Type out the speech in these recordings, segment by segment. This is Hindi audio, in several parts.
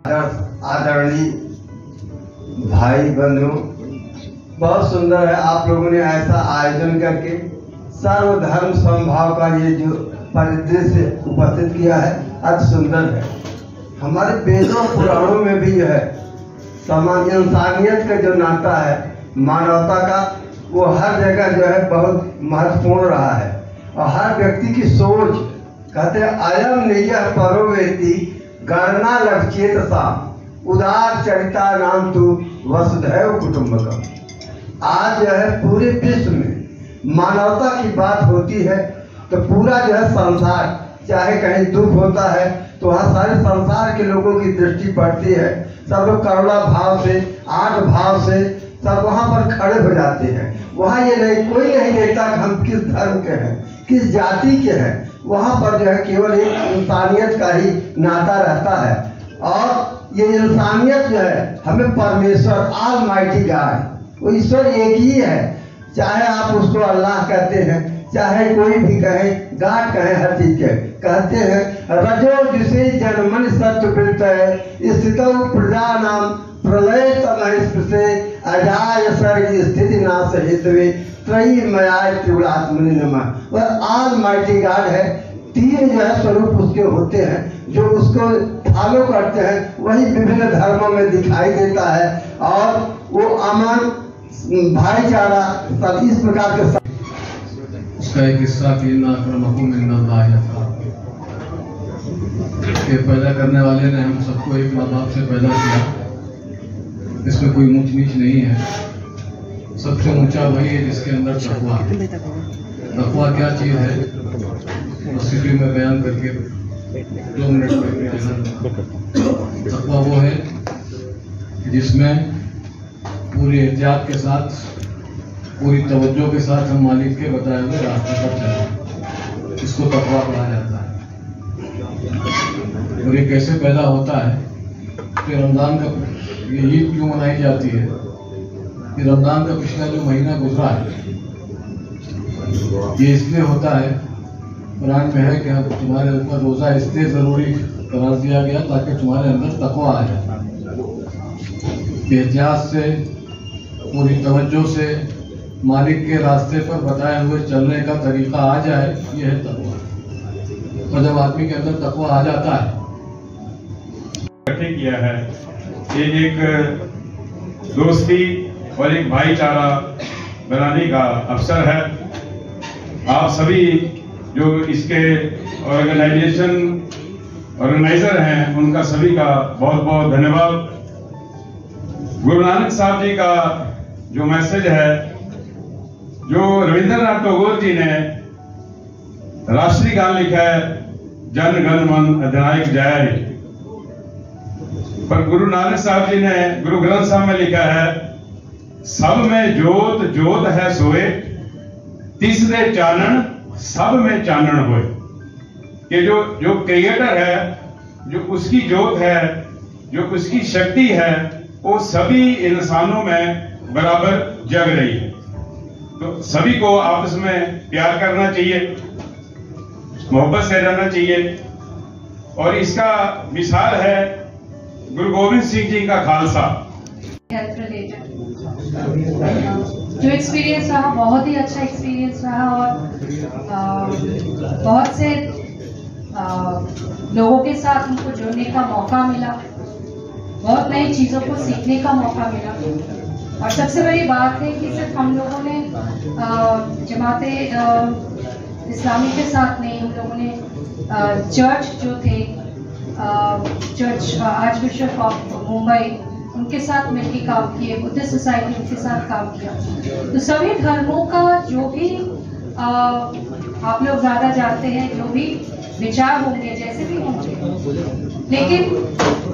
आदरणीय भाई बंधु, बहुत सुंदर है आप लोगों ने ऐसा आयोजन करके सर्वधर्म समभाव का ये जो परिदृश्य उपस्थित किया है, अति सुंदर है। हमारे वेदों पुराणों में भी जो है समाज इंसानियत का जो नाता है, मानवता का, वो हर जगह जो है बहुत महत्वपूर्ण रहा है। और हर व्यक्ति की सोच, कहते हैं अयम निज परो वेति गणना लक्ष्येत सा उदार चरिता नाम तू वसुधैव कुटुंबकम। आज जो है पूरे विश्व में मानवता की बात होती है तो पूरा जो है संसार, चाहे कहीं दुख होता है तो वहाँ सारे संसार के लोगों की दृष्टि पड़ती है। सब लोग करुणा भाव से, आठ भाव से सब वहाँ पर खड़े हो जाते हैं। वहाँ ये नहीं, कोई नहीं देखता कि हम किस धर्म के हैं, किस जाति के हैं। वहाँ पर जो है केवल एक इंसानियत का ही नाता रहता है। और ये इंसानियत जो है हमें परमेश्वर ऑलमाइटी गॉड, वो ईश्वर एक ही है। चाहे आप उसको अल्लाह कहते हैं, चाहे कोई भी कहे, गाड कहे, हर चीज के कहते हैं। रजो जिसे जन्मन सत्य प्रत्यय स्थितौ प्रजा नाम प्रलय तमस्पृशे अजाय सर्ग स्थिति नाश हेतवे त्रयी मयाय त्रिगुणात्मनि नमः। वह ऑलमाइटी गॉड है। तीन जो है स्वरूप उसके होते हैं, जो उसको फॉलो करते हैं वही विभिन्न धर्मों में दिखाई देता है। और वो अमन, भाईचारा, सब इस प्रकार के उसका एक हिस्सा के पैदा करने वाले ने हम सबको एक माँ बाप से पैदा किया। इसमें कोई ऊंच नीच नहीं है। सबसे ऊंचा वही है जिसके अंदर तकवा। तकवा क्या चीज है, उसी में बयान करके 2 मिनट तकवा वो है जिसमें पूरी एहतियात के साथ, पूरी तवज्जो के साथ हम मालिक के बताए हुए रास्ते पर चलें। इसको तकवा कहा जाता है। और ये कैसे पैदा होता है कि रमजान का ये ईद क्यों मनाई जाती है कि रमजान का पिछला जो महीना गुजरा है ये इसलिए होता है, कुरान में है कि अब तुम्हारे ऊपर रोज़ा इसलिए ज़रूरी करार दिया गया ताकि तुम्हारे अंदर तकवा आ जाए। एहतियात से, पूरी तवज्जो से मालिक के रास्ते पर बताए हुए चलने का तरीका आ जाए, यह है तकवा। और जब आदमी के अंदर तकवा आ जाता है, किया है ये एक दोस्ती और एक भाईचारा बनाने का अवसर है। आप सभी जो इसके ऑर्गेनाइजर हैं उनका सभी का बहुत बहुत धन्यवाद। गुरु नानक साहब जी का जो मैसेज है, जो रविंद्रनाथ टैगोर जी ने राष्ट्रीय गान लिखा है, जन गण मन अधिनायक जय, पर गुरु नानक साहब जी ने गुरु ग्रंथ साहब में लिखा है, सब में जोत जोत है सोए, तीसरे चानन सब में चानन होए। कि जो क्रिएटर है, जो उसकी जोत है, जो उसकी शक्ति है, वो सभी इंसानों में बराबर जग रही है। तो सभी को आपस में प्यार करना चाहिए, मोहब्बत से रहना चाहिए। और इसका मिसाल है गुरु गोविंद सिंह जी का खालसा। हेल्थ रिलेटेड जो एक्सपीरियंस रहा, बहुत ही अच्छा एक्सपीरियंस रहा। और बहुत से लोगों के साथ हमको जुड़ने का मौका मिला, बहुत नई चीज़ों को सीखने का मौका मिला। और सबसे बड़ी बात है कि सिर्फ हम लोगों ने जमाते इस्लामी के साथ नहीं, हम लोगों ने चर्च जो थे, church arch bishop of Mumbai, उनके साथ मिलकर काम किए, बुद्धिस्ट सोसाइटी उनके साथ काम किया। तो सभी धर्मों का जो भी आप लोग ज़्यादा जानते हैं, जो भी विचार होंगे, जैसे भी होंगे, लेकिन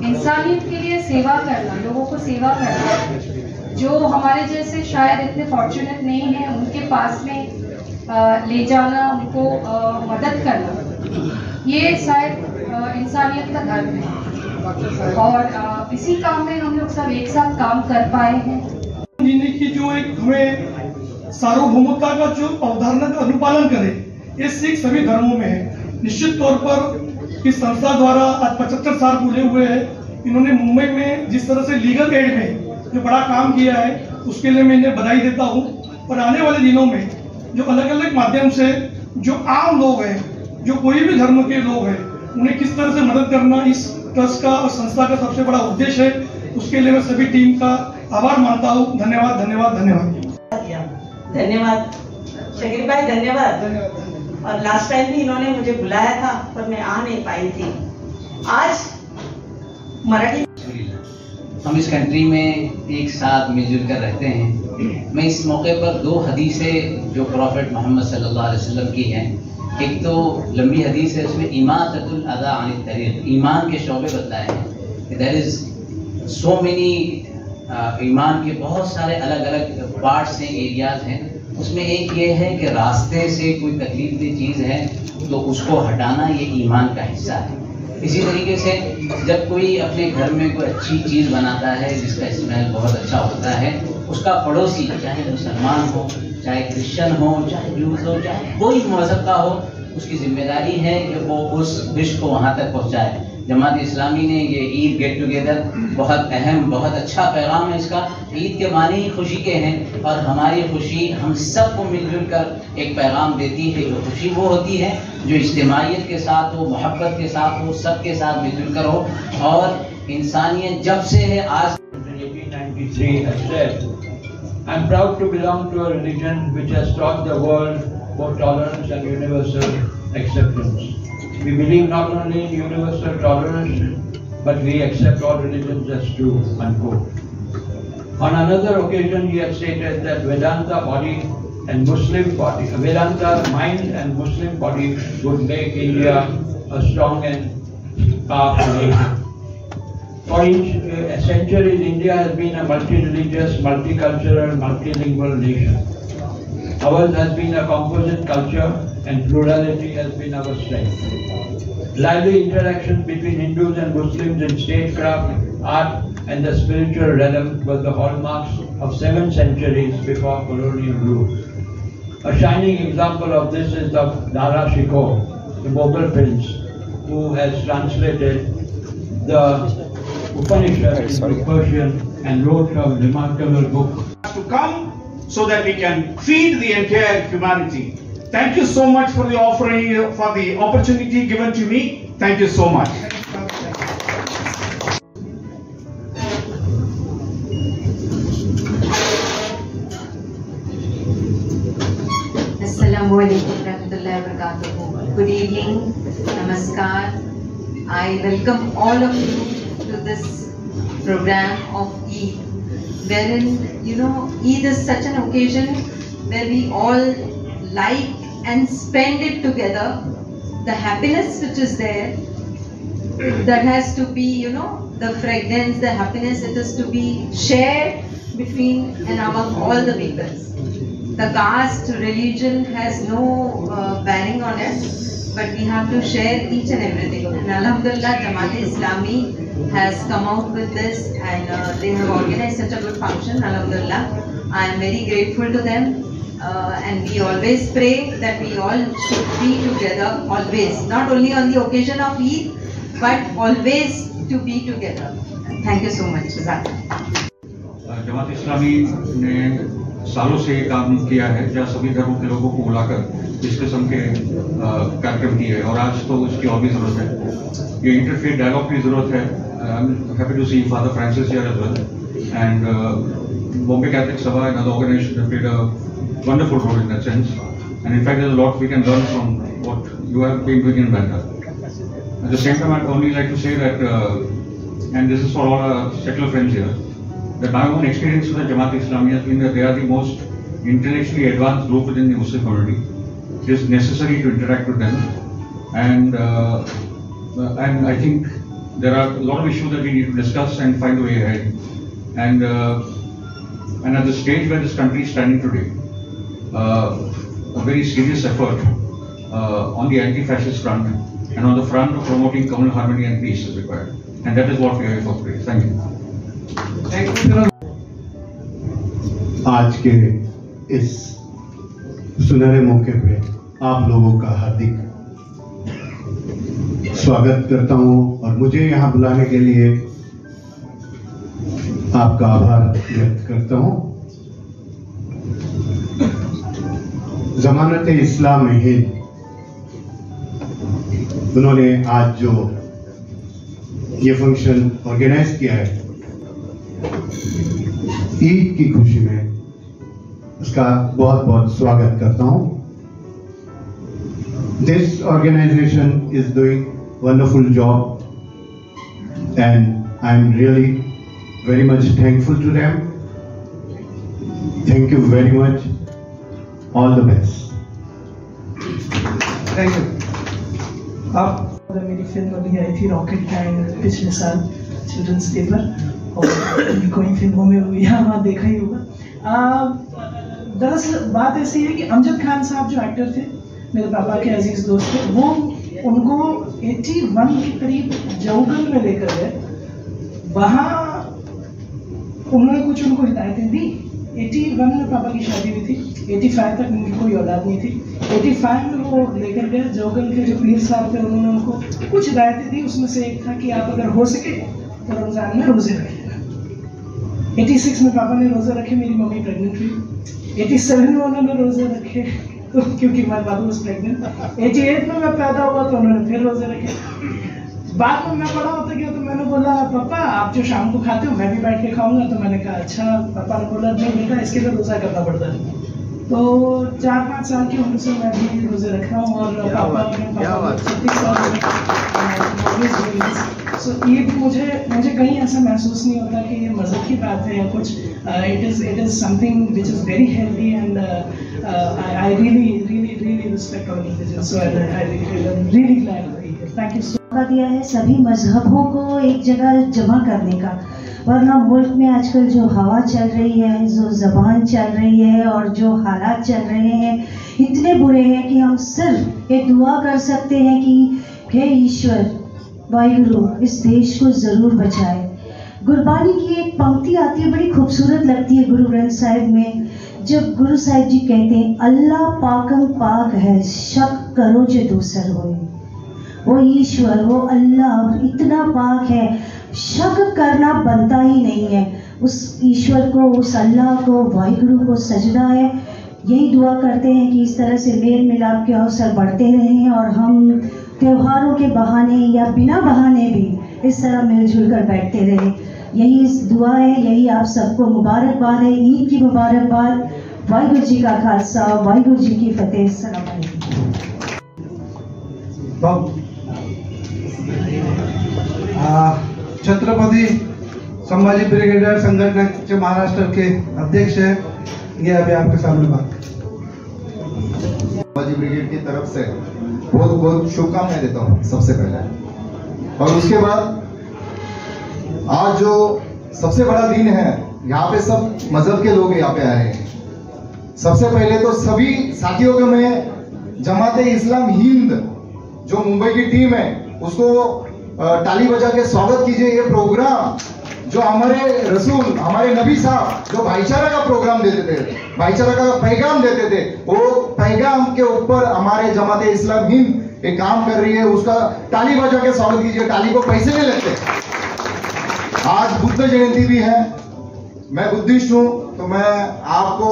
इंसानियत के लिए सेवा करना, लोगों को सेवा करना, जो हमारे जैसे शायद इतने फॉर्चुनेट नहीं है, उनके पास में ले जाना, उनको मदद करना, ये शायद इंसानियत का धर्म है। और इसी काम में हम लोग सब एक साथ काम कर पाए हैं। जीने की जो एक हमें सार्वभौमता का जो अवधारणा का अनुपालन करे, ये सीख सभी धर्मों में है। निश्चित तौर पर इस संस्था द्वारा आज 75 साल पूरे हुए हैं। इन्होंने मुंबई में जिस तरह से लीगल एड में जो बड़ा काम किया है उसके लिए मैं इन्हें बधाई देता हूँ। और आने वाले दिनों में जो अलग अलग माध्यम से जो आम लोग हैं, जो कोई भी धर्म के लोग हैं, उन्हें किस तरह से मदद करना इस ट्रस्ट का और संस्था का सबसे बड़ा उद्देश्य है। उसके लिए मैं सभी टीम का आभार मानता हूँ। धन्यवाद धन्यवाद धन्यवाद। धन्यवाद शकील भाई, धन्यवाद। और लास्ट टाइम भी इन्होंने मुझे बुलाया था पर मैं आ नहीं पाई थी। आज मराठी हम इस कंट्री में एक साथ मिलजुल कर रहते हैं। मैं इस मौके पर 2 हदीसें जो प्रॉफिट मोहम्मद सल्लल्लाहु अलैहि वसल्लम की हैं, एक तो लंबी हदीस है, उसमें इमाततुल अज़ा अनित तरीक़, ईमान के शोबे बताए हैं। देयर इज़ सो मेनी ईमान के बहुत सारे अलग अलग पार्ट्स हैं, एरियाज हैं। उसमें एक ये है कि रास्ते से कोई तकलीफदेह चीज़ है तो उसको हटाना, ये ईमान का हिस्सा है। इसी तरीके से जब कोई अपने घर में कोई अच्छी चीज़ बनाता है जिसका स्मेल बहुत अच्छा होता है, उसका पड़ोसी चाहे मुसलमान हो, चाहे क्रिश्चियन हो, चाहे जूस हो, चाहे कोई मज़हब का हो, उसकी जिम्मेदारी है कि वो उस डिश को वहाँ तक पहुँचाए। जमात इस्लामी ने ये ईद गेट टुगेदर बहुत अहम, बहुत अच्छा पैगाम है इसका। ईद के माने ही खुशी के हैं और हमारी खुशी हम सबको मिलजुल कर एक पैगाम देती है। जो खुशी वो होती है जो इज्तिमाइयत के साथ हो, मोहब्बत के साथ हो, सबके साथ मिलजुल कर हो। और इंसानियत जब से है आज 1893 has said, I'm proud to belong to a religion which has taught the world both tolerance and universal acceptance. We believe not only in universal tolerance, but we accept all religions as true, unquote. On another occasion, he had stated that Vedanta body and Muslim body, Vedanta mind and Muslim body would make India a strong and powerful nation. For centuries, India has been a multi-religious, multicultural, multilingual nation. Ours has been a composite culture and plurality has been our strength. Lively interactions between Hindus and Muslims in statecraft, art and the spiritual realm were the hallmarks of 7 centuries before colonial rule. A shining example of this is the Dara Shikoh, the Mughal prince, who has translated the Upanishads into Persian and wrote a remarkable book. To come so that we can feed the entire humanity. Thank you so much for the offering, for the opportunity given to me. Thank you so much. Assalamualaikum warahmatullahi wabarakatuh. Good evening, namaskar. I welcome all of you to this program of Eid, wherein Eid is such an occasion where we all like and spend it together. The happiness which is there, that has to be, the fragrance, the happiness, it is to be shared between and among all the peoples. The caste, religion has no bearing on it, but we have to share each and everything. And Alhamdulillah, Jamaat-e-Islami has come out with this and they have organized such a good function. Alhamdulillah, I am very grateful to them. And we always pray that we all should be together, always, not only on the occasion of Eid, but always to be together. Thank you so much. Jamaat Islami ने सालों से ये काम किया है जहाँ सभी धर्मों के लोगों को बुलाकर इस किस्म के कार्यक्रम किए हैं और आज तो इसकी और भी जरूरत है। ये इंटरफेथ डायलॉग की जरूरत है। I am happy to see Father Francis here as well and Bombay Catholic Sabha and other organisations have played a wonderful role in that sense, and in fact there's a lot we can learn from what you have been doing in Bandar. At the same time, I'd only like to say that, and this is for all our secular friends here, that my own experience with the Jamaat-e-Islami has been that they are the most intellectually advanced group within the Muslim community. It is necessary to interact with them, and I think there are a lot of issues that we need to discuss and find a way ahead. And at the stage where this country is standing today, a very serious effort on the anti-fascist front and on the front of promoting communal harmony and peace is required, and that is what we are here for today. Thank you. आज के इस सुनहरे मौके पे आप लोगों का हार्दिक स्वागत करता हूं और मुझे यहां बुलाने के लिए आपका आभार व्यक्त करता हूं। जमानत इस्लाम हिंद उन्होंने आज जो ये फंक्शन ऑर्गेनाइज किया है ईद की खुशी में, उसका बहुत बहुत स्वागत करता हूं। This organisation is doing wonderful job and I am really very much thankful to them. Thank you very much. All the best. Thank you. अब मेरी फिल्म अभी आई थी रॉकेट बैंड पिछले साल चिल्ड्रंस डे पर, और कोई फिल्मों में यहाँ वहाँ देखा ही होगा। दरअसल बात ऐसी है कि अमजद खान साहब जो एक्टर थे, मेरे पापा के अजीज दोस्त थे, वो उनको 81 के करीब जौगल में लेकर गए। वहाँ उन्होंने कुछ उनको हिदायतें दी। 81 में पापा की शादी हुई थी, 85 तक उनकी कोई औलाद नहीं थी। 85 में वो लेकर गए, जौगल के जो पीर साहब थे उन्होंने उनको कुछ हिदायतें दी। उसमें से एक था कि आप अगर हो सके तो रमजान में रोजे रखें। 86 में पापा ने रोजे रखे, मेरी मम्मी प्रेग्नेंट हुई। 87 में उन्होंने रोजे रखे तो क्योंकि मैं बाबू was प्रेग्नेंट। 88 में मैं पैदा हुआ तो उन्होंने फिर रोजे रखे। बाद में मैं बड़ा होता गया तो मैंने बोला पापा आप जो शाम को खाते हो मैं भी बैठ के खाऊंगा। तो मैंने कहा अच्छा। पापा ने बोला नहीं बेटा इसके लिए रोजा करना पड़ता है। तो 4-5 साल की उम्र से मैं भी रोजे रख रहा हूँ और सो ईद मुझे कहीं ऐसा महसूस नहीं होता कि ये मज़हब की बात है या कुछ। It is something which is very healthy and I really respect all religion. So I really glad. Thank you. दिया है सभी मजहबों को एक जगह जमा करने का, वरना मुल्क में आजकल जो हवा चल रही है, जो ज़बान चल रही है और जो हालात चल रहे हैं इतने बुरे हैं कि हम सिर्फ एक दुआ कर सकते हैं कि हे ईश्वर वाहिगुरु इस देश को ज़रूर बचाए। गुरबानी की एक पंक्ति आती है, बड़ी खूबसूरत लगती है गुरु ग्रंथ साहिब में, जब गुरु साहिब जी कहते हैं अल्लाह पाकम पाक है शक करो जो दूसर होए। वो ईश्वर, वो अल्लाह इतना पाक है, शक करना बनता ही नहीं है। उस ईश्वर को, उस अल्लाह को, वाहिगुरु को सजदा है। यही दुआ करते हैं कि इस तरह से मेल मिलाप के अवसर बढ़ते रहें और हम त्योहारों के बहाने या बिना बहाने भी इस तरह मिलजुल कर बैठते रहें। यही इस दुआ है, यही आप सबको मुबारकबाद है। ईद की मुबारकबाद। वाहिगुरु जी का खालसा, वाहिगुरु जी की फतेह। अस्सलाम वालेकुम। छत्रपति संभाजी ब्रिगेडियर संगठन के महाराष्ट्र के अध्यक्ष हैं, ये अभी आपके सामने बात। संभाजी ब्रिगेड की तरफ से बहुत बहुत शुभकामनाएं देता हूँ सबसे पहले। और उसके बाद आज जो सबसे बड़ा दिन है, यहाँ पे सब मजहब के लोग यहाँ पे आए हैं। सबसे पहले तो सभी साथियों को मैं जमाते इस्लाम हिंद जो मुंबई की टीम है उसको ताली बजा के स्वागत कीजिए। ये प्रोग्राम जो हमारे रसूल, हमारे नबी साहब जो भाईचारा का प्रोग्राम देते थे, भाईचारा का पैगाम देते थे, वो पैगाम के ऊपर हमारे जमाते इस्लाम हिंद एक काम कर रही है, उसका ताली बजा के स्वागत कीजिए। ताली को पैसे नहीं लगते। आज बुद्ध जयंती भी है, मैं बुद्धिस्ट हूं तो मैं आपको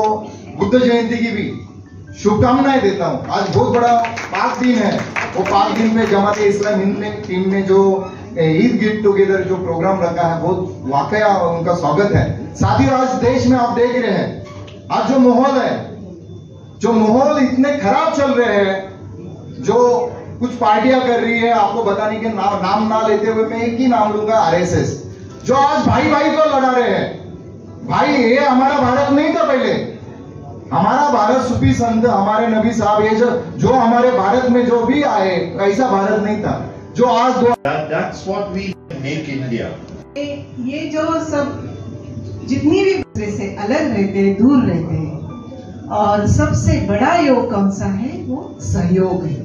बुद्ध जयंती की भी शुभकामनाएं देता हूं। आज बहुत बड़ा पाक दिन है, वो पाक दिन में जमाते इस्लाम हिंद ने टीम ने जो ईद गेट टुगेदर जो प्रोग्राम रखा है, बहुत वाकया उनका स्वागत है। साथियों आज देश में आप देख रहे हैं, आज जो माहौल है, जो माहौल इतने खराब चल रहे हैं, जो कुछ पार्टियां कर रही है, आपको बताने के नाम ना लेते हुए मैं एक ही नाम लूंगा, आरएसएस, जो आज भाई भाई को लड़ा रहे हैं। भाई ये हमारा भारत नहीं था पहले, हमारा भारत सूफी संत, हमारे नबी साहब, ये जो हमारे भारत में जो भी आए ऐसा भारत नहीं था जो आज That's what we make India. ये जो सब जितनी भी दूसरे से अलग रहते हैं, दूर रहते हैं, और सबसे बड़ा योग कौन सा है? वो सहयोग है।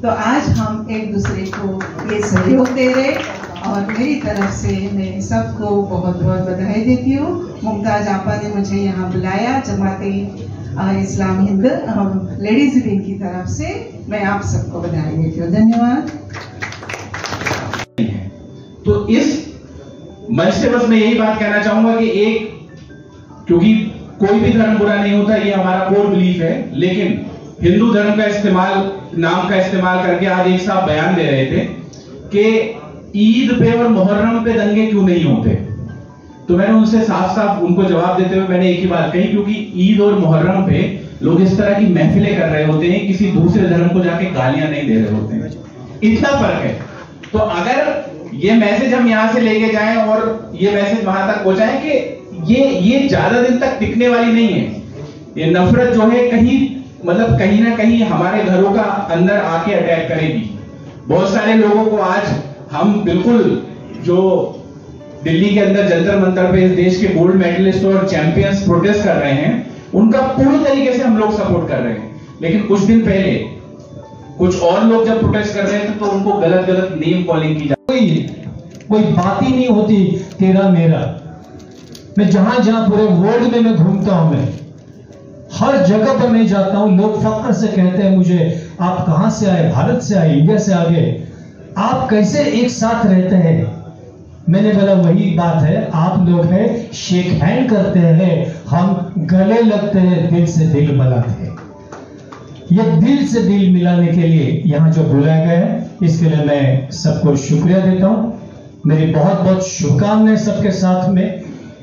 तो आज हम एक दूसरे को ये सहयोग दे रहे, और मेरी तरफ से मैं सबको बहुत बहुत बधाई देती हूँ। मुमताज आपा ने मुझे यहाँ बुलाया, जमाते इस्लाम हिंद लेडीज विंग की तरफ से मैं आप सबको बधाई देती हूँ। धन्यवाद। तो इस मंच से बस मैं यही बात कहना चाहूंगा कि एक, क्योंकि कोई भी धर्म बुरा नहीं होता, ये हमारा कोर बिलीफ है, लेकिन हिंदू धर्म का इस्तेमाल, नाम का इस्तेमाल करके आज एक साहब बयान दे रहे थे कि ईद पे और मुहर्रम पे दंगे क्यों नहीं होते। तो मैंने उनसे साफ साफ उनको जवाब देते हुए मैंने एक ही बात कही, क्योंकि ईद और मुहर्रम पे लोग इस तरह की महफिलें कर रहे होते हैं, किसी दूसरे धर्म को जाके गालियां नहीं दे रहे होते हैं, इतना फर्क है। तो अगर ये मैसेज हम यहां से लेके जाएं और ये मैसेज वहां तक पहुंचाएं कि ये ज्यादा दिन तक टिकने वाली नहीं है, ये नफरत जो है कहीं ना कहीं हमारे घरों का अंदर आके अटैक करेगी। बहुत सारे लोगों को आज हम बिल्कुल जो दिल्ली के अंदर जंतर मंतर पे इस देश के गोल्ड मेडलिस्ट और चैंपियंस प्रोटेस्ट कर रहे हैं, उनका पूरी तरीके से हम लोग सपोर्ट कर रहे हैं। लेकिन कुछ दिन पहले कुछ और लोग जब प्रोटेस्ट कर रहे थे तो उनको गलत गलत नेम कॉलिंग की जाती, कोई बात ही नहीं होती तेरा मेरा। मैं जहां जहां पूरे वर्ल्ड में मैं घूमता हूं, मैं हर जगह पर मैं जाता हूं, लोग फख्र से कहते हैं मुझे, आप कहां से आए, भारत से आए, इंडिया से आ गए, आप कैसे एक साथ रहते हैं। मैंने बोला वही बात है, आप लोग हैं शेक हैंड करते हैं, हम गले लगते हैं, दिल से दिल मिलाते हैं। ये दिल से दिल मिलाने के लिए यहाँ जो बुलाया गया है, इसके लिए मैं सबको शुक्रिया देता हूँ। मेरी बहुत बहुत शुभकामनाएं सबके साथ में,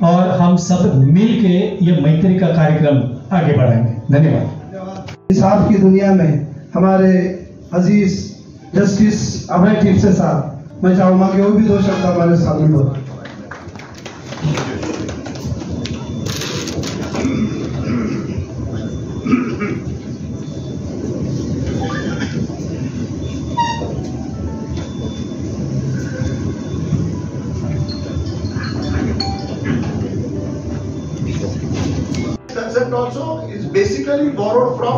और हम सब मिल के ये मैत्री का कार्यक्रम आगे बढ़ाएंगे। धन्यवाद। इंसाफ की दुनिया में हमारे अजीज जस्टिस अभय टिप्से साहब, मैं चाहूंगा कि वो भी 2 शब्द हमारे सामने बोले। Concept also is basically borrowed from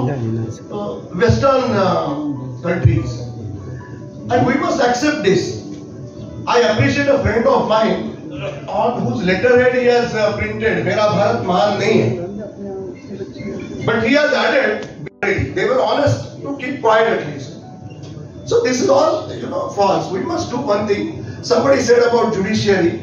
Western countries, and we must accept this. I appreciate a friend of mine on whose letterhead he has printed "Mera Bharat Mahan nahi hai," but he has added they were honest to keep quiet at least. So this is all false. We must do one thing. Somebody said about judiciary.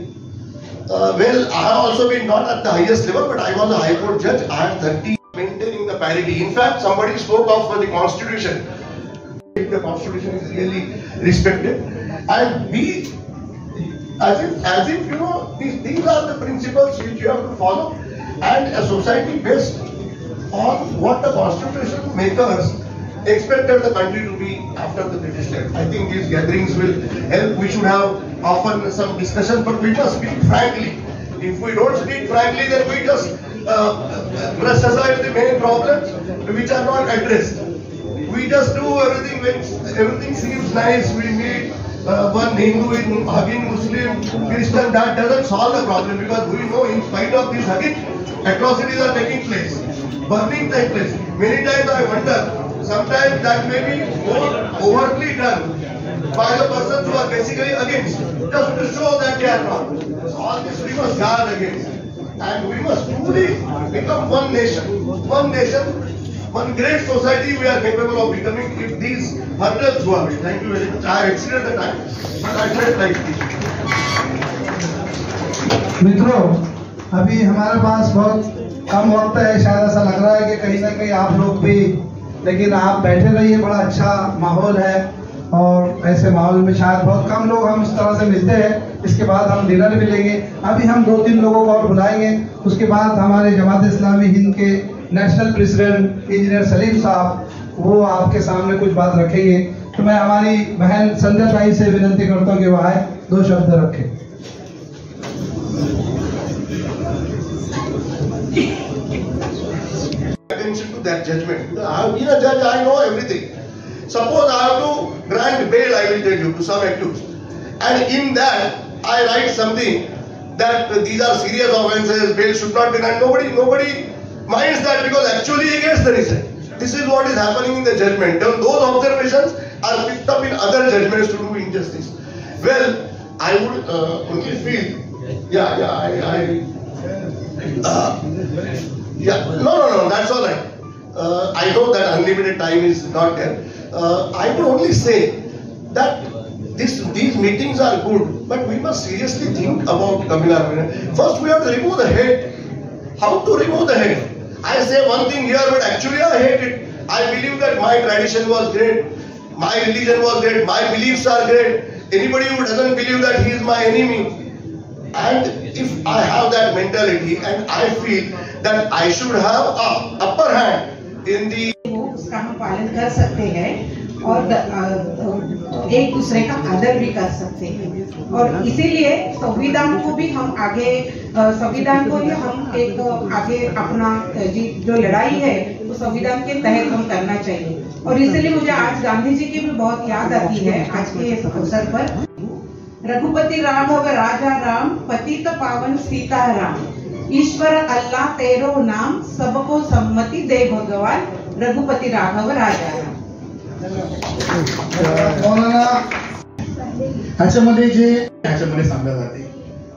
Well, I have also been not at the highest level, but I was a High Court judge. I had 30 maintaining the parity. In fact, somebody spoke of the Constitution. The Constitution is really respected, and we, as if these are the principles which you have to follow, and a society based on what the Constitution makers expected the country to be after the British time. I think these gatherings will help. We should have often some discussion, but we must speak frankly. If we don't speak frankly, then we just brush aside the main problems which are not addressed. We just do everything when everything seems nice. We meet one Hindu hugging Muslim, Christian. That doesn't solve the problem, because we know in spite of this hugging, atrocities are taking place. Burning take place. Many times I wonder, sometimes that may be more overtly done by the persons who are basically against, just to show that they are wrong. So all this we must guard against, and we must truly become one nation, one great society we are capable of becoming if these hurdles go away. Thank you very much. I have exceeded the time, but I felt like this. मित्रों, अभी हमारे पास बहुत कम वक्त है, शायद ऐसा लग रहा है कि कहीं ना कहीं आप लोग भी, लेकिन आप बैठे रहिए, बड़ा अच्छा माहौल है, और ऐसे माहौल में शायद बहुत कम लोग हम इस तरह से मिलते हैं। इसके बाद हम डिनर भी लेंगे। अभी हम 2-3 लोगों को और बुलाएंगे, उसके बाद हमारे जमात इस्लामी हिंद के नेशनल प्रेसिडेंट इंजीनियर सलीम साहब, वो आपके सामने कुछ बात रखेंगे। तो मैं हमारी बहन संध्या ताई से विनती करता हूँ कि वो आए, 2 शब्द रखें। Attention to that judgment. I have been a judge, I know everything. Suppose I have to grant bail, I will tell you, to some accused, and in that I write something that these are serious offences, bail should not be granted. Nobody minds that, because actually he gets the result. This is what is happening in the judgment. Those observations are picked up in other judgments to do injustice. Well, I would only feel, no, that's all right. I know that unlimited time is not there. I would only say that these meetings are good, but we must seriously think about communal organization. First, we have to remove the hate. How to remove the hate? I say one thing here, but actually I hate it. I believe that my tradition was great, my religion was great, my beliefs are great. Anybody who doesn't believe that he is my enemy. And if I have that mentality and I feel that I should have an upper hand in the उसका हम पालन कर सकते हैं और एक दूसरे का आदर भी कर सकते हैं, और इसीलिए संविधान को भी हम आगे, संविधान को ही हम एक आगे अपना जो लड़ाई है वो संविधान के तहत हम करना चाहिए। और इसीलिए मुझे आज गांधी जी की भी बहुत याद आती है आज के इस अवसर पर। रघुपति राघव राजा राम, पतित पावन सीता राम, ईश्वर अल्लाह तेरो नाम, सबको सम्मति दे भगवान, रघुपति राघव राजा राम। ह्याच्यामध्ये सांगलं जाते,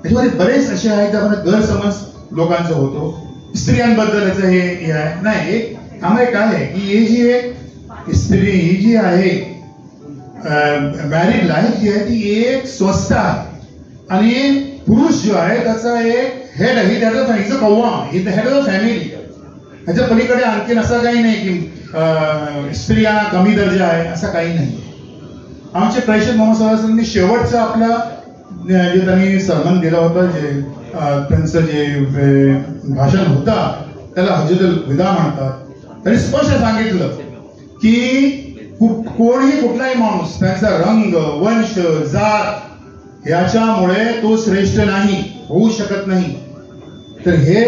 त्याच्यामध्ये बरेच असे आहेत ज्यामध्ये गैरसमज लोकांचा होतो। स्त्रियांबद्दल याचं हे आहे नाही, एक आम्हाला काय आहे की हे जी एक स्त्री ही जी आहे मॅरिड लाईफ जी आहे ती एक स्वस्थ आहे, आणि पुरुष जो आहे त्याचा एक हेड आहे, इज अ कौवा, is the head of the family. ह्याच्या पलीकडे आणखीन असं काही नाही की स्त्रिया कमी दर्जा आहे, असं काही नाही। आमचे प्रेषित मोहम्मद सल्लल्लाहु अलैहि वसल्लम शेवटचा आपला जे त्यांनी सरमन दिला होता, जे त्यांचं जे भाषण होता त्याला हज्जतुल विदा म्हणतात। त्यांनी स्पष्ट सांगितलं की कोणीही कुठलाही माणूस त्यांचा रंग, वंश, जात याच्यामुळे तो श्रेष्ठ नाही, होऊ शकत नाही। तर हे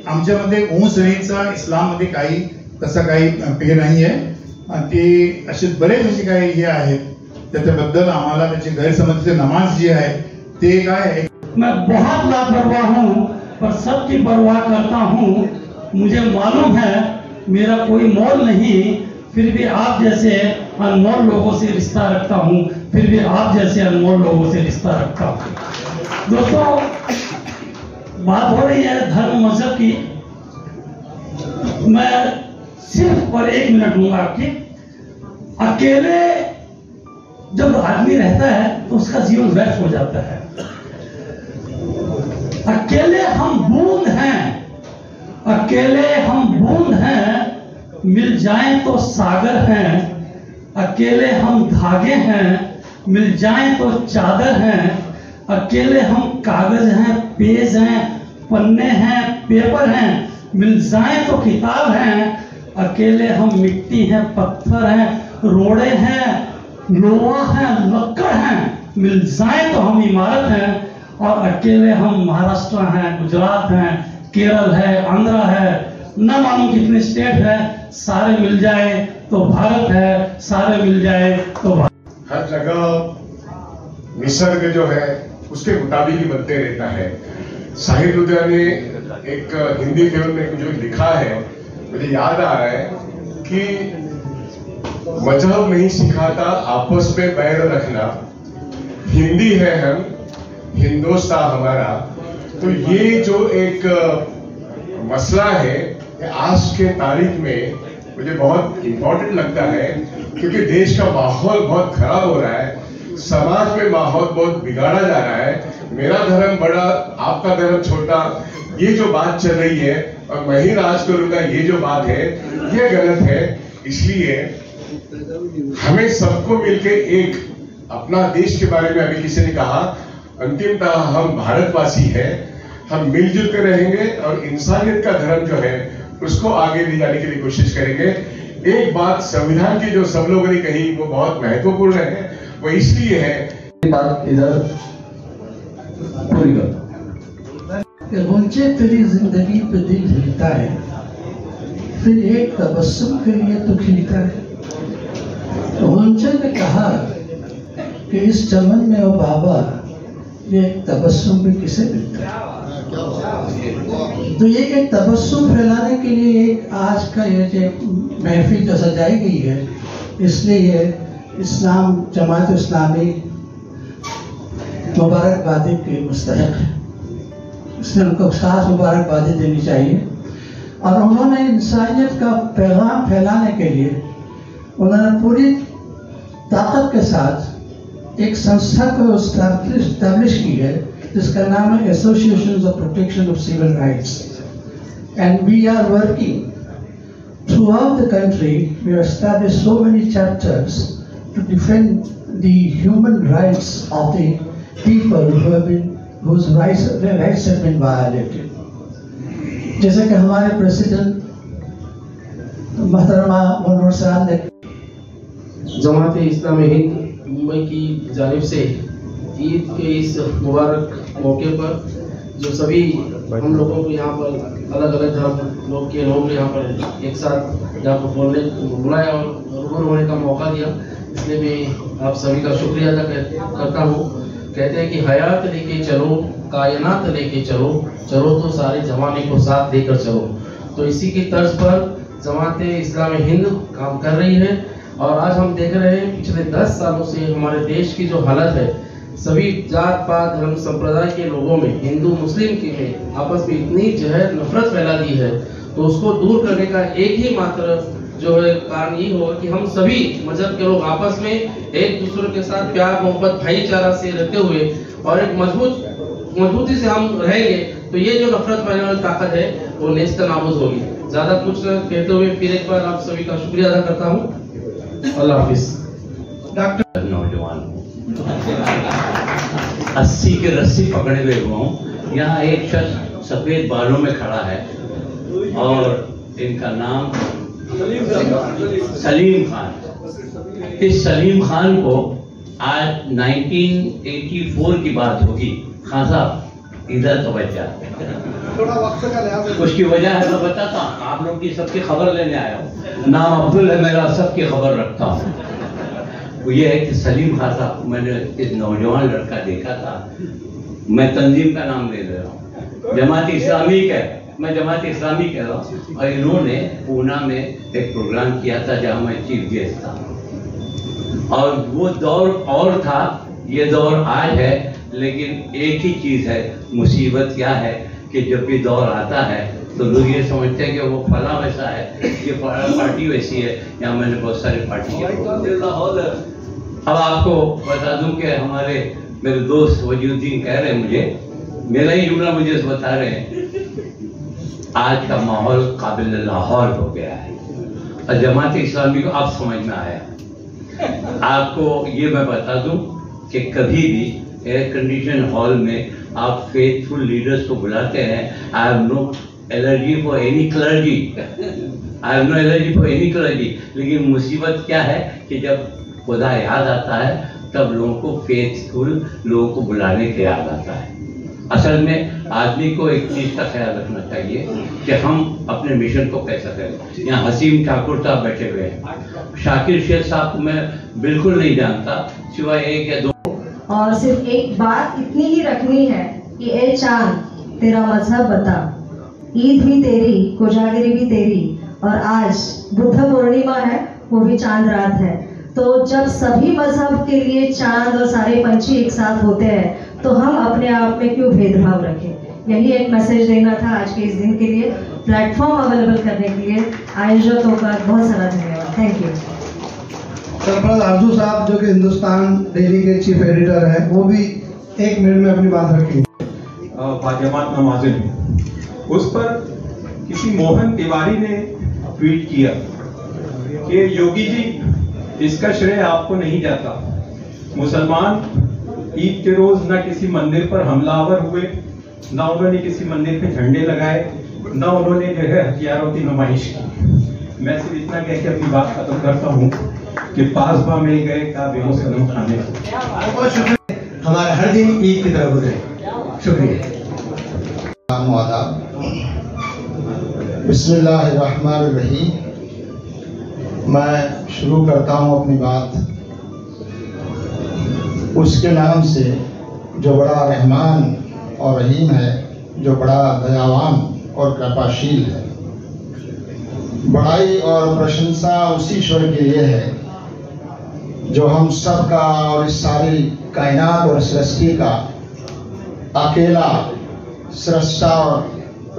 आमच्यामध्ये श्रेणीचा इस्लाममध्ये काही तसं काही पेय नाही आहे, आणि ते असे बरेच असे काही हे आहेत त्याच्याबद्दल आम्हाला त्याची गैरसमज, नमाज जी आहे ते काय आहे। मैं बहुत लापरवाह हूँ पर सबकी परवाह करता हूँ, मुझे मालूम है मेरा कोई मोल नहीं, फिर भी आप जैसे अनमोल लोगों से रिश्ता रखता हूँ, फिर भी आप जैसे अनमोल लोगों से रिश्ता रखता हूँ। दोस्तों, बात हो रही है धर्म मजहब की, मैं सिर्फ पर 1 मिनट लूंगा आपकी। अकेले जब आदमी रहता है तो उसका जीवन व्यर्थ हो जाता है। अकेले हम बूंद हैं, अकेले हम बूंद हैं, मिल जाएं तो सागर हैं, अकेले हम धागे हैं, मिल जाएं तो चादर हैं, अकेले हम कागज हैं, पेज हैं, पन्ने हैं, पेपर हैं, मिल जाएं तो किताब हैं, अकेले हम मिट्टी हैं, पत्थर हैं, रोड़े हैं, लोहा हैं, लक्कड़ हैं, मिल जाएं तो हम इमारत हैं, और अकेले हम महाराष्ट्र हैं, गुजरात हैं, केरल है, आंध्र है, न मालूम कितने स्टेट है, सारे मिल जाए तो भारत है, सारे मिल जाए तो भारत। हर जगह निसर्ग जो है उसके मुताबिक ही बनते रहता है। साहिर लुधियाना ने एक हिंदी फिल्म में जो लिखा है, मुझे याद आ रहा है कि मजहब नहीं सिखाता आपस में बैर रखना, हिंदी है हम, हिंदुस्तान हमारा। तो ये जो एक मसला है आज के तारीख में मुझे बहुत इंपॉर्टेंट लगता है, क्योंकि देश का माहौल बहुत खराब हो रहा है, समाज में माहौल बहुत बिगाड़ा जा रहा है। मेरा धर्म बड़ा, आपका धर्म छोटा, ये जो बात चल रही है और मैं ही राज करूंगा, ये जो बात है ये गलत है। इसलिए हमें सबको मिलकर एक अपना देश के बारे में, अभी किसी ने कहा, अंतिमतः हम भारतवासी हैं, हम मिलजुल कर रहेंगे और इंसानियत का धर्म जो है उसको आगे ले जाने के लिए कोशिश करेंगे। एक बात संविधान की जो सब लोगों ने कही वो बहुत महत्वपूर्ण है, वो इसलिए है बात इधर पूरी कर तेरी जिंदगी पे दिल हिलता है, फिर एक तबस्सुम के लिए तो खिलता है। तो ने कहा कि इस चमन में ओ बाबा ये तबस्सुम भी किसे मिलता है। तो ये एक तबस्सुम फैलाने के लिए एक आज का ये जो महफिल जो सजाई गई है, इसलिए ये इस्लाम जमात इस्लामी मुबारकबादी के मुस्तहक है, इसलिए उनको खास मुबारकबादी देनी चाहिए। और उन्होंने इंसानियत का पैगाम फैलाने के लिए उन्होंने पूरी ताकत के साथ एक संस्था को स्टैब्लिश की है जिसका नाम है association of protection of civil rights, and we are working throughout the country. We have established so many chapters to defend the human rights of the people whose rights have been violated. जैसे कि हमारे प्रेसिडेंट मोहतरमा मनोहर साहब ने जमात इस्लामी हिंद मुंबई की जानिब से ईद के इस मुबारक मौके पर जो सभी हम लोगों को यहाँ पर अलग अलग धर्म लोग यहाँ पर एक साथ यहाँ पर बोलने बुलाया और रूबरू होने का मौका दिया, इसलिए मैं आप सभी का शुक्रिया अदा करता हूँ। कहते हैं कि हयात लेके चलो, कायनात लेके चलो, चलो तो सारे जमाने को साथ देकर चलो। तो इसी की तर्ज पर जमात इस्लामी हिंद काम कर रही है और आज हम देख रहे हैं पिछले 10 सालों से हमारे देश की जो हालत है, सभी जात पात धर्म संप्रदाय के लोगों में, हिंदू मुस्लिम के में आपस में इतनी जहर नफरत फैला दी है, तो उसको दूर करने का एक ही मात्र जो है कारण ये होगा कि हम सभी मजहब के लोग आपस में एक दूसरे के साथ प्यार मोहब्बत भाईचारा से रहते हुए और एक मजबूती से हम रहेंगे तो ये जो नफरत फैलाने वाली ताकत है वो नेस्त नाबूद होगी। ज्यादा कुछ कहते हुए फिर एक बार आप सभी का शुक्रिया अदा करता हूँ। अल्लाह हाफिज। डॉक्टर नौजवान 80 के रस्सी पकड़े हुए हुआ हूँ। यहाँ एक शख्स सफेद बालों में खड़ा है और इनका नाम सलीम खान। इस सलीम खान को आज 1984 की बात होगी। खान साहब इधर तवज्जो, उसकी वजह है मैं बताता हूँ। आप लोग की सबकी खबर लेने आया हूँ। नाम अब्दुल है मेरा, सबकी खबर रखता हूँ। वो ये है कि सलीम खान साहब, मैंने इस नौजवान लड़का देखा था, मैं तंजीम का नाम ले रहा हूँ, जमात इस्लामी का, मैं जमात इस्लामी कह रहा हूँ, और इन्होंने पूना में एक प्रोग्राम किया था जहाँ मैं चीफ गेस्ट था। और वो दौर और था, ये दौर आज है, लेकिन एक ही चीज़ है, मुसीबत क्या है कि जब भी दौर आता है तो लोग ये समझते हैं कि वो फला वैसा है, ये पार्टी वैसी है। यहाँ मैंने बहुत सारी पार्टी किया। अब आपको बता दूं कि हमारे मेरे दोस्त वजीउद्दीन कह रहे हैं, मुझे मेरा ही जुमला मुझे बता रहे हैं, आज का माहौल काबिल लाहौर हो गया है और जमात इस्लामी को अब समझ में आया। आपको ये मैं बता दूं कि कभी भी एयर कंडीशन हॉल में आप फेथफुल लीडर्स को बुलाते हैं। I have no allergy for any clergy, लेकिन मुसीबत क्या है कि जब खुदा याद आता है तब लोगों को फेथफुल लोगों को बुलाने के याद आता है। असल में आदमी को एक चीज का ख्याल रखना चाहिए कि हम अपने मिशन को कैसा करें। यहाँ हसीम ठाकुर साहब बैठे हुए हैं, शाकिर शेख साहब को मैं बिल्कुल नहीं जानता सिवाय एक या दो। और सिर्फ एक बात इतनी ही रखनी है कि ए चांद तेरा मजहब बता, ईद भी तेरी, कोजागिरी भी तेरी, और आज बुद्ध पूर्णिमा है, वो भी चांद रात है। तो जब सभी मजहब के लिए चांद और सारे पंछी एक साथ होते हैं तो हम अपने आप में क्यों भेदभाव रखें। यही एक मैसेज देना था आज के इस दिन के लिए। प्लेटफॉर्म अवेलेबल करने के लिए आयोजकों का बहुत सारा धन्यवाद। Thank you. सरफराज आरजू साहब जो कि हिंदुस्तान डेली के चीफ एडिटर है, वो भी 1 मिनट में अपनी बात रखेंगे। बाजमात नमाज़ें, उस पर किसी मोहन तिवारी ने ट्वीट किया कि योगी जी इसका श्रेय आपको नहीं जाता। मुसलमान ईद के रोज न किसी मंदिर पर हमलावर हुए, न उन्होंने किसी मंदिर पे झंडे लगाए, न उन्होंने जो है हथियारों की नुमाइश की। मैं सिर्फ इतना कह के अपनी बात खत्म करता हूँ कि पासबा मिल गए का बेमुसलम खाने। बहुत शुक्रिया, हमारा हर दिन ईद की तरह गुजरे। शुक्रिया। बिस्मिल्लाहिर्रहमानिर्रहीम। मैं शुरू करता हूँ अपनी बात उसके नाम से जो बड़ा रहमान और रहीम है, जो बड़ा दयावान और कृपाशील है। बड़ाई और प्रशंसा उसी ईश्वर के लिए है जो हम सब का और इस सारी कायनात और सृष्टि का अकेला सृष्टा और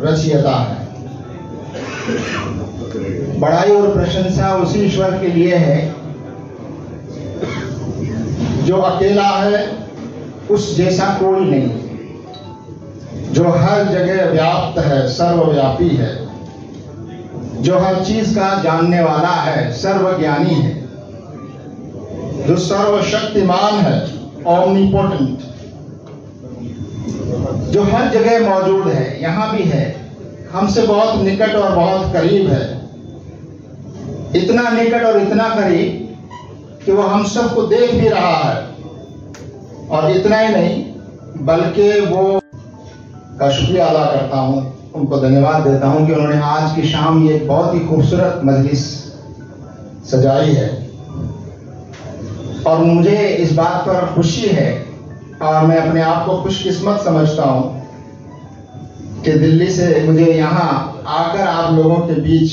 रचयिता है। बड़ाई और प्रशंसा उसी ईश्वर के लिए है जो अकेला है उस जैसा कोई नहीं, जो हर जगह व्याप्त है, सर्वव्यापी है, जो हर चीज का जानने वाला है, सर्वज्ञानी है, जो सर्वशक्तिमान है, ओमनीपोटेंट, जो हर जगह मौजूद है, यहाँ भी है, हमसे बहुत निकट और बहुत करीब है, इतना निकट और इतना करीब कि वो हम सबको देख भी रहा है। और इतना ही नहीं बल्कि वो का शुक्रिया अदा करता हूँ, उनको धन्यवाद देता हूँ कि उन्होंने आज की शाम ये एक बहुत ही खूबसूरत मजलिस सजाई है। और मुझे इस बात पर खुशी है और मैं अपने आप को खुशकिस्मत समझता हूँ कि दिल्ली से मुझे यहाँ आकर आप लोगों के बीच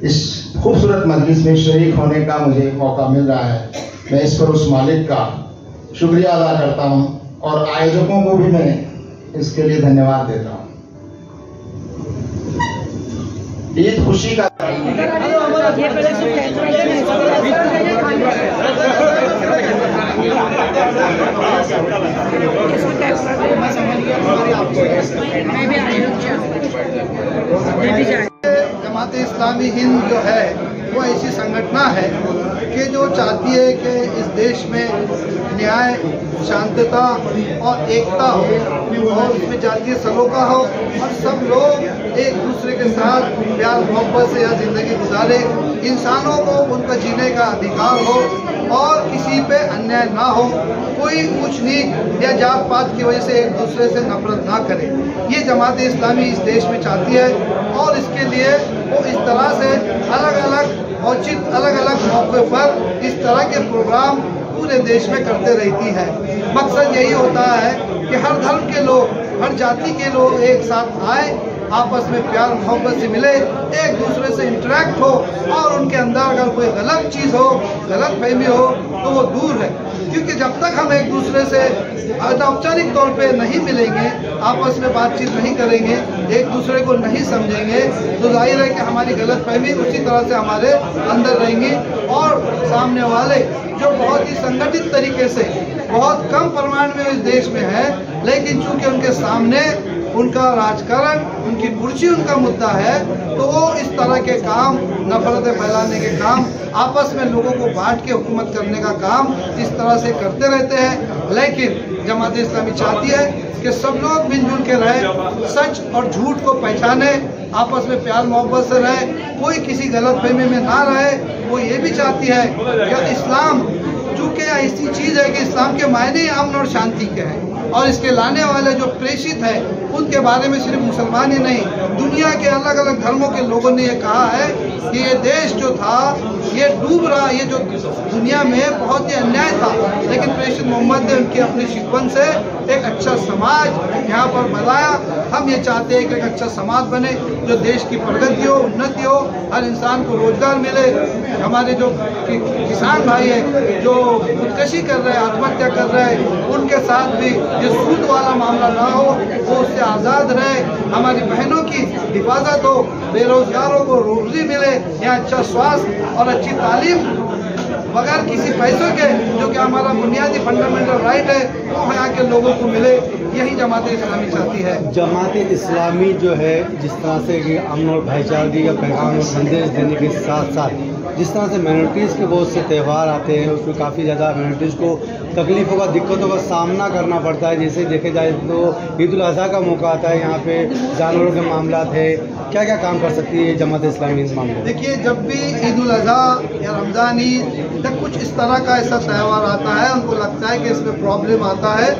इस खूबसूरत मजलिस में शरीक होने का मुझे मौका मिल रहा है। मैं इस पर उस मालिक का शुक्रिया अदा करता हूँ और आयोजकों को भी मैं इसके लिए धन्यवाद देता हूँ। ईद खुशी का जमात इस्लामी हिंद जो है वो ऐसी संगठना है कि जो चाहती है कि इस देश में न्याय, शांतता और एकता हो और इसमें जातीय सलोखा हो और सब लोग एक दूसरे के साथ प्यार मोहब्बत से यह जिंदगी गुजारे, इंसानों को उनका जीने का अधिकार हो और किसी पे अन्याय ना हो, कोई ऊंच नीच या जात पात की वजह से एक दूसरे से नफरत ना करे। ये जमात इस्लामी इस देश में चाहती है और इसके लिए वो इस तरह से अलग अलग औचित अलग अलग मौके पर इस तरह के प्रोग्राम पूरे देश में करते रहती है। मकसद यही होता है कि हर धर्म के लोग, हर जाति के लोग एक साथ आए, आपस में प्यार मोहब्बत से मिले, एक दूसरे से इंटरेक्ट हो और उनके अंदर अगर कोई गलत चीज़ हो, गलत फहमी हो तो वो दूर है। क्योंकि जब तक हम एक दूसरे से औपचारिक तौर पे नहीं मिलेंगे, आपस में बातचीत नहीं करेंगे, एक दूसरे को नहीं समझेंगे, तो जाहिर है कि हमारी गलत फहमी उसी तरह से हमारे अंदर रहेंगी और सामने वाले जो बहुत ही संगठित तरीके से बहुत कम परिमाण में इस देश में है, लेकिन चूंकि उनके सामने उनका राजकारण, उनकी कुर्सी उनका मुद्दा है, तो वो इस तरह के काम, नफरतें फैलाने के काम, आपस में लोगों को बांट के हुकूमत करने का काम इस तरह से करते रहते हैं। लेकिन जमात इस्लामी चाहती है कि सब लोग मिलजुल के रहे, सच और झूठ को पहचाने, आपस में प्यार मोहब्बत से रहे, कोई किसी गलत फहमी में ना रहे। वो ये भी चाहती है कि इस्लाम चूँकि ऐसी चीज़ है कि इस्लाम के मायने अमन और शांति के हैं और इसके लाने वाले जो प्रेषित है उनके बारे में सिर्फ मुसलमान ही नहीं, दुनिया के अलग अलग धर्मों के लोगों ने ये कहा है कि ये देश जो था ये डूब रहा, ये जो दुनिया में बहुत ही अन्याय था, लेकिन प्रेषित मोहम्मद ने उनकी अपनी शिकवन से एक अच्छा समाज यहाँ पर बनाया। हम ये चाहते हैं कि एक अच्छा समाज बने जो देश की प्रगति हो, उन्नति हो, हर इंसान को रोजगार मिले। हमारे जो किसान भाई है जो खुदकशी कर रहे हैं, आत्महत्या कर रहे हैं, उनके साथ भी ये सूद वाला मामला ना हो, वो उससे आज़ाद रहे, हमारी बहनों की हिफाजत हो, बेरोजगारों को रोजी मिले, यहाँ अच्छा स्वास्थ्य और अच्छी तालीम बगैर किसी पैसों के, जो कि हमारा बुनियादी फंडामेंटल राइट है, वो यहाँ के लोगों को मिले। यही जमात इस्लामी चाहती है। जमात इस्लामी जो है जिस तरह से कि अमन और भाईचारगी का पैगाम और संदेश देने के साथ साथ जिस तरह से माइनॉरिटीज़ के बहुत से त्यौहार आते हैं, उसमें काफ़ी ज़्यादा माइनॉरिटीज़ को तकलीफ़ों का, दिक्कतों का सामना करना पड़ता है। जैसे देखे जाए तो ईद उल अज़हा का मौका आता है, यहाँ पे जानवरों के मामला है, क्या क्या काम कर सकती है जमात इस्लामी इस मामले में? देखिए, जब भी ईद उल अज़हा या रमज़ान ईद या कुछ इस तरह का ऐसा त्यौहार आता है, उनको लगता है कि इसमें प्रॉब्लम आता है,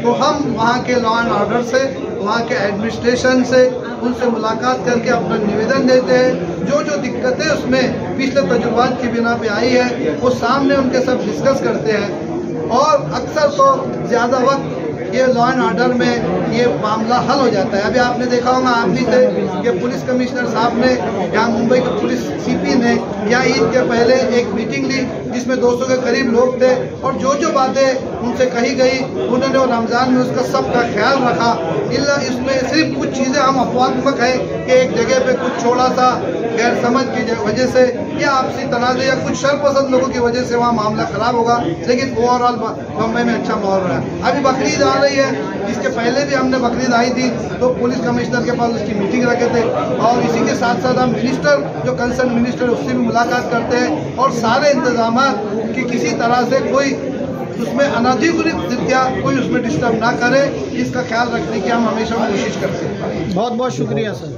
तो हम वहाँ के लॉ एंड ऑर्डर से, वहाँ के एडमिनिस्ट्रेशन से, उनसे मुलाकात करके अपना निवेदन देते हैं। जो जो दिक्कतें उसमें पिछले तजुर्बात की बिना पे आई है वो सामने उनके सब डिस्कस करते हैं। और अक्सर तो ज़्यादा वक्त ये लॉ एंड ऑर्डर में ये मामला हल हो जाता है। अभी आपने देखा होगा आप भी थे कि पुलिस कमिश्नर साहब ने यहाँ मुंबई के पुलिस सीपी ने यहाँ ईद के पहले एक मीटिंग ली जिसमें 200 के करीब लोग थे और जो जो बातें उनसे कही गई उन्होंने रमज़ान में उसका सबका ख्याल रखा। इसमें सिर्फ कुछ चीज़ें हम अफवात्मक है कि एक जगह पे कुछ छोड़ा सा गैर समझ की वजह से या आपसी तनाज़े या कुछ शरपसंद लोगों की वजह से वहाँ मामला खराब होगा, लेकिन ओवरऑल बम्बई में अच्छा माहौल रहा है। अभी बकरीद आ रही है, इसके पहले भी हमने बकरीद आई थी तो पुलिस कमिश्नर के पास उसकी मीटिंग रखे थे और इसी के साथ साथ हम मिनिस्टर जो कंसर्न मिनिस्टर उससे भी मुलाकात करते हैं और सारे इंतजाम कि किसी तरह से कोई उसमें अनधिकृत रीत्या कोई उसमें डिस्टर्ब ना करे, इसका ख्याल रखने की हम हमेशा कोशिश करते हैं। बहुत बहुत शुक्रिया सर।